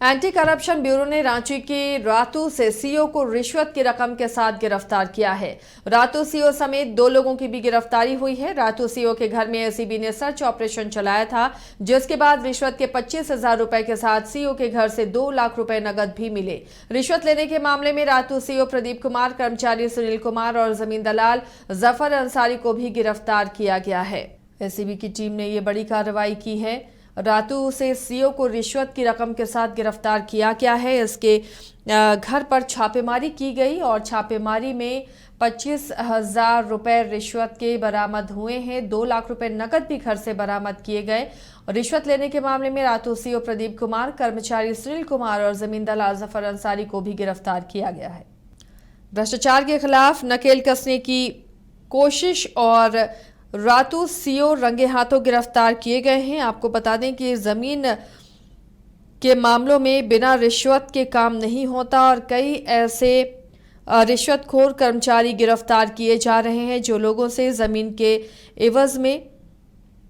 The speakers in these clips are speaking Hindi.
एंटी करप्शन ब्यूरो ने रांची के रातू से सीओ को रिश्वत की रकम के साथ गिरफ्तार किया है। रातू सीओ समेत 2 लोगों की भी गिरफ्तारी हुई है। रातू सीओ के घर में एसीबी ने सर्च ऑपरेशन चलाया था, जिसके बाद रिश्वत के 25,000 रुपए के साथ सीओ के घर से 2 लाख रुपए नकद भी मिले। रिश्वत लेने के मामले में रातू सीओ प्रदीप कुमार, कर्मचारी सुनील कुमार और जमीन दलाल जफर अंसारी को भी गिरफ्तार किया गया है। एसीबी की टीम ने ये बड़ी कार्रवाई की है। रातू से सीओ को रिश्वत की रकम के साथ गिरफ्तार किया गया है। इसके घर पर छापेमारी की गई और छापेमारी में 25,000 रुपए रिश्वत के बरामद हुए हैं। 2 लाख रुपए नकद भी घर से बरामद किए गए। और रिश्वत लेने के मामले में रातू सीओ प्रदीप कुमार, कर्मचारी सुनील कुमार और जमीन दलाल जफर अंसारी को भी गिरफ्तार किया गया है। भ्रष्टाचार के खिलाफ नकेल कसने की कोशिश और रातू सीओ रंगे हाथों गिरफ्तार किए गए हैं। आपको बता दें कि जमीन के मामलों में बिना रिश्वत के काम नहीं होता और कई ऐसे रिश्वतखोर कर्मचारी गिरफ्तार किए जा रहे हैं जो लोगों से जमीन के एवज में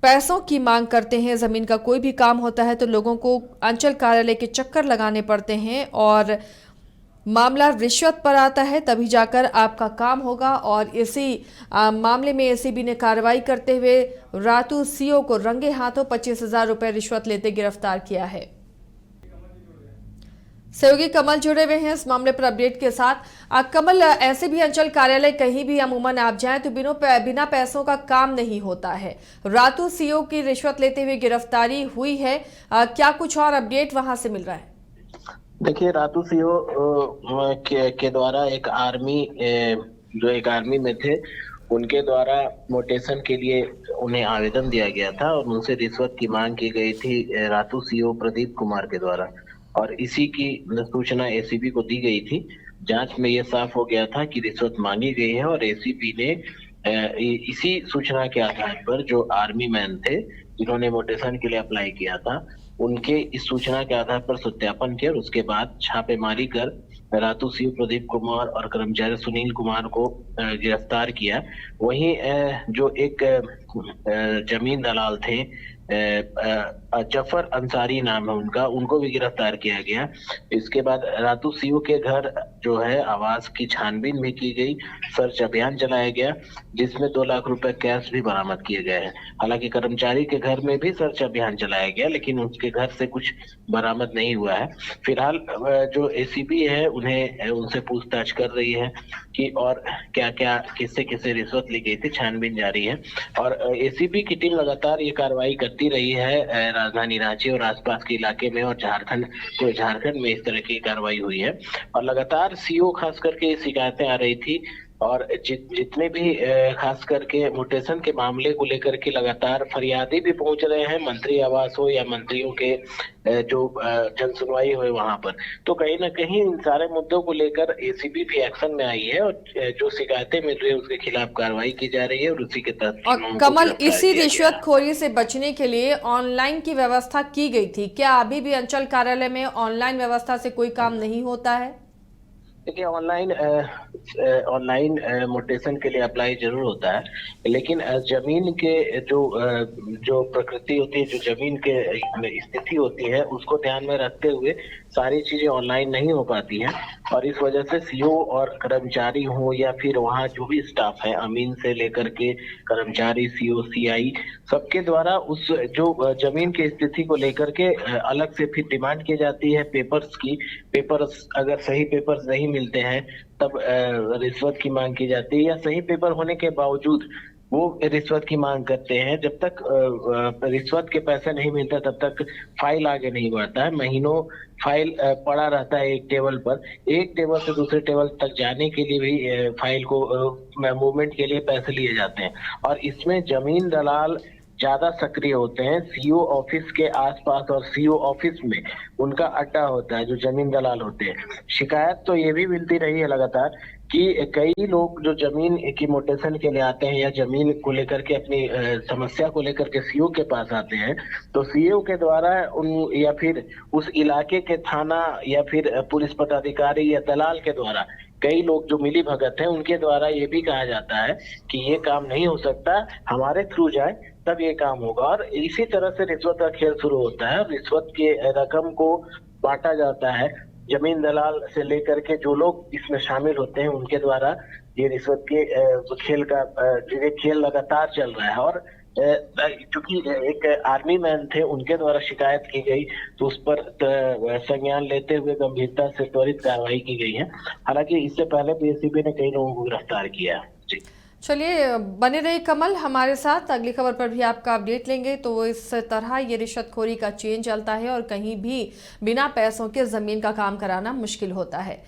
पैसों की मांग करते हैं। जमीन का कोई भी काम होता है तो लोगों को अंचल कार्यालय के चक्कर लगाने पड़ते हैं और मामला रिश्वत पर आता है तभी जाकर आपका काम होगा। और इसी मामले में एसीबी ने कार्रवाई करते हुए रातू सीओ को रंगे हाथों 25,000 रुपए रिश्वत लेते गिरफ्तार किया है। सहयोगी कमल जुड़े हुए हैं इस मामले पर अपडेट के साथ। कमल, ऐसे भी अंचल कार्यालय कहीं भी अमूमन आप जाएं तो बिना पैसों का काम नहीं होता है। रातू सीओ की रिश्वत लेते हुए गिरफ्तारी हुई है, क्या कुछ और अपडेट वहां से मिल रहा है? देखिए, रातू सीओ के द्वारा एक आर्मी में थे, उनके द्वारा मोटेशन के लिए उन्हें आवेदन दिया गया था और उनसे रिश्वत की मांग की गई थी रातू सीओ प्रदीप कुमार के द्वारा। और इसी की सूचना एसीबी को दी गई थी। जांच में यह साफ हो गया था कि रिश्वत मांगी गई है और एसीबी ने इसी सूचना के आधार पर जो आर्मी मैन थे जिन्होंने मोटेशन के लिए अप्लाई किया था, उनके इस सूचना के आधार पर सत्यापन किया और उसके बाद छापेमारी कर रातू सीओ प्रदीप कुमार और कर्मचारी सुनील कुमार को गिरफ्तार किया। वहीं जो एक जमीन दलाल थे, जफर अंसारी नाम है उनका, उनको भी गिरफ्तार किया गया। इसके बाद रातू सीओ के घर जो है आवास की छानबीन भी की गई, सर्च अभियान चलाया गया जिसमें 2 लाख रुपए कैश भी बरामद किए गए हैं। हालांकि कर्मचारी के घर में भी सर्च अभियान चलाया गया लेकिन उसके घर से कुछ बरामद नहीं हुआ है। फिलहाल जो एसीबी है उनसे पूछताछ कर रही है कि और क्या क्या किससे किससे रिश्वत ली गई थी, छानबीन जारी है। और एसीबी की टीम लगातार ये कार्रवाई करती रही है राजधानी रांची और आसपास के इलाके में, और झारखंड में इस तरह की कार्रवाई हुई है। और लगातार सीओ खास करके शिकायतें आ रही थी और जितने भी खास करके मोटेशन के मामले को लेकर के लगातार फरियादी भी पहुंच रहे हैं, मंत्री आवास हो या मंत्रियों के जो जन सुनवाई हो वहां पर। तो कहीं ना कहीं इन सारे मुद्दों को लेकर एसीबी भी एक्शन में आई है और जो शिकायतें मिल रही है उसके खिलाफ कार्रवाई की जा रही है और उसी के तहत। और कमल, इसी रिश्वतखोरी से बचने के लिए ऑनलाइन की व्यवस्था की गई थी, क्या अभी भी अंचल कार्यालय में ऑनलाइन व्यवस्था से कोई काम नहीं होता है? देखिए, ऑनलाइन मोटेशन के लिए अप्लाई जरूर होता है लेकिन जमीन के जो प्रकृति होती है, जो जमीन के स्थिति होती है, उसको ध्यान में रखते हुए सारी चीजें ऑनलाइन नहीं हो पाती हैं। और इस वजह से सीओ और कर्मचारी हो या फिर वहाँ जो भी स्टाफ है, अमीन से लेकर के कर्मचारी, सीओ, सीआई, सबके द्वारा उस जो जमीन की स्थिति को लेकर के अलग से फिर डिमांड की जाती है पेपर्स अगर सही पेपर्स नहीं मिलते हैं तब रिश्वत की मांग की जाती है, या सही पेपर होने के बावजूद वो रिश्वत की मांग करते हैं। जब तक रिश्वत के पैसे नहीं मिलता तब तक फाइल आगे नहीं बढ़ता है। महीनों फाइल पड़ा रहता है एक टेबल पर, एक टेबल से दूसरे टेबल तक जाने के लिए भी फाइल को मूवमेंट के लिए पैसे लिए जाते हैं। और इसमें जमीन दलाल ज्यादा सक्रिय होते हैं। सीओ ऑफिस के आसपास और सीओ ऑफिस में उनका अड्डा होता है जो जमीन दलाल होते हैं। शिकायत तो ये भी मिलती रही है लगातार कि कई लोग जो जमीन की मोटेशन के लिए आते हैं या जमीन को लेकर के अपनी समस्या को लेकर के सीओ के पास आते हैं, तो सीओ के द्वारा उन या फिर उस इलाके के थाना या फिर पुलिस पदाधिकारी या दलाल के द्वारा कई लोग जो मिली भगत है उनके द्वारा ये भी कहा जाता है कि ये काम नहीं हो सकता, हमारे थ्रू जाए तब ये काम होगा। और इसी तरह से रिश्वत का खेल शुरू होता है। रिश्वत के रकम को बांटा जाता है। जमीन दलाल से लेकर के जो लोग इसमें शामिल होते हैं उनके द्वारा ये रिश्वत के ये खेल लगातार चल रहा है। और चूंकि एक आर्मी मैन थे, उनके द्वारा शिकायत की गई तो उस पर संज्ञान लेते हुए गंभीरता से त्वरित कार्रवाई की गई है। हालांकि इससे पहले भी एसीबी ने कई लोगों को गिरफ्तार किया है। जी चलिए, बने रहिए कमल हमारे साथ, अगली खबर पर भी आपका अपडेट लेंगे। तो इस तरह ये रिश्वतखोरी का चेन चलता है और कहीं भी बिना पैसों के जमीन का काम कराना मुश्किल होता है।